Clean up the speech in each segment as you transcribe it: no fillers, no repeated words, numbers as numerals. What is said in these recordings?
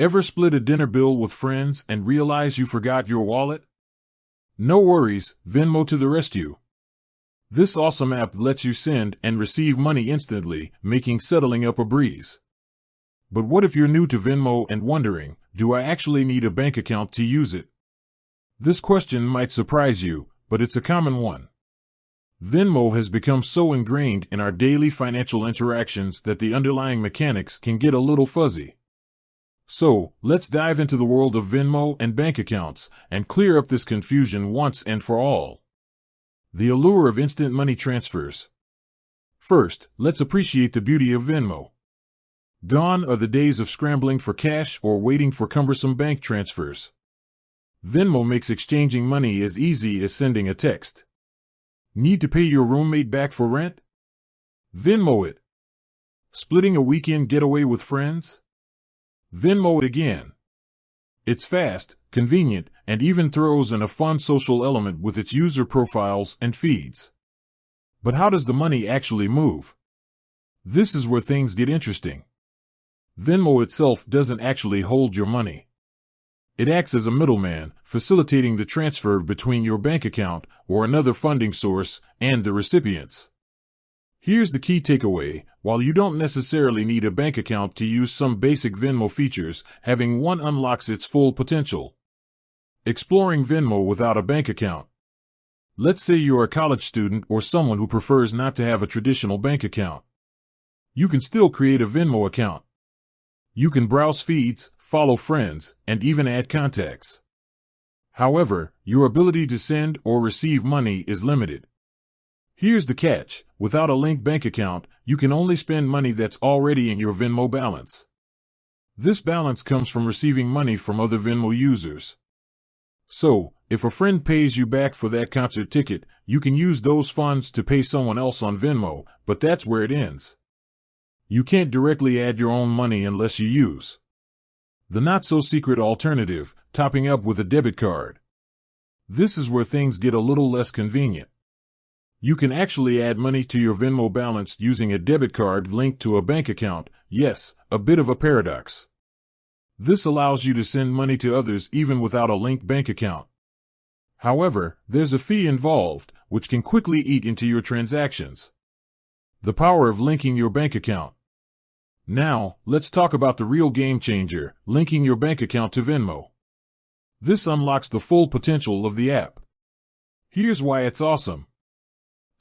Ever split a dinner bill with friends and realize you forgot your wallet? No worries, Venmo to the rescue. This awesome app lets you send and receive money instantly, making settling up a breeze. But what if you're new to Venmo and wondering, do I actually need a bank account to use it? This question might surprise you, but it's a common one. Venmo has become so ingrained in our daily financial interactions that the underlying mechanics can get a little fuzzy. So, let's dive into the world of Venmo and bank accounts and clear up this confusion once and for all. The allure of instant money transfers. First, let's appreciate the beauty of Venmo. Gone are the days of scrambling for cash or waiting for cumbersome bank transfers. Venmo makes exchanging money as easy as sending a text. Need to pay your roommate back for rent? Venmo it. Splitting a weekend getaway with friends? Venmo it again. It's fast, convenient, and even throws in a fun social element with its user profiles and feeds. But how does the money actually move? This is where things get interesting. Venmo itself doesn't actually hold your money. It acts as a middleman, facilitating the transfer between your bank account or another funding source and the recipients. Here's the key takeaway. While you don't necessarily need a bank account to use some basic Venmo features, having one unlocks its full potential. Exploring Venmo without a bank account. Let's say you're a college student or someone who prefers not to have a traditional bank account. You can still create a Venmo account. You can browse feeds, follow friends, and even add contacts. However, your ability to send or receive money is limited. Here's the catch. Without a linked bank account, you can only spend money that's already in your Venmo balance. This balance comes from receiving money from other Venmo users. So, if a friend pays you back for that concert ticket, you can use those funds to pay someone else on Venmo, but that's where it ends. You can't directly add your own money unless you use the not-so-secret alternative, topping up with a debit card. This is where things get a little less convenient. You can actually add money to your Venmo balance using a debit card linked to a bank account. Yes, a bit of a paradox. This allows you to send money to others even without a linked bank account. However, there's a fee involved, which can quickly eat into your transactions. The power of linking your bank account. Now, let's talk about the real game changer, linking your bank account to Venmo. This unlocks the full potential of the app. Here's why it's awesome.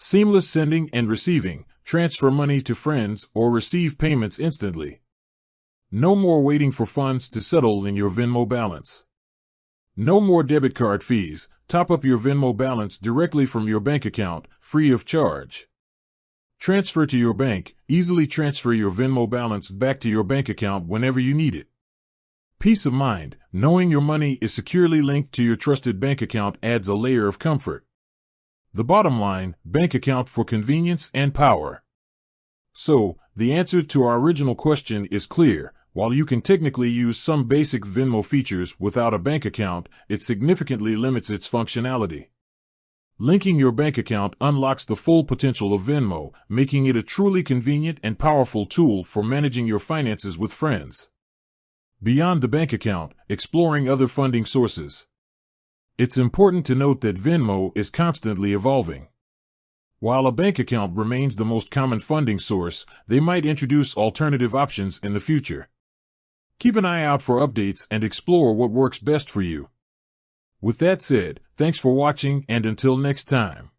Seamless sending and receiving, transfer money to friends or receive payments instantly. No more waiting for funds to settle in your Venmo balance. No more debit card fees, top up your Venmo balance directly from your bank account, free of charge. Transfer to your bank, easily transfer your Venmo balance back to your bank account whenever you need it. Peace of mind, knowing your money is securely linked to your trusted bank account adds a layer of comfort. The bottom line, bank account for convenience and power. So, the answer to our original question is clear. While you can technically use some basic Venmo features without a bank account, it significantly limits its functionality. Linking your bank account unlocks the full potential of Venmo, making it a truly convenient and powerful tool for managing your finances with friends. Beyond the bank account, exploring other funding sources. It's important to note that Venmo is constantly evolving. While a bank account remains the most common funding source, they might introduce alternative options in the future. Keep an eye out for updates and explore what works best for you. With that said, thanks for watching and until next time.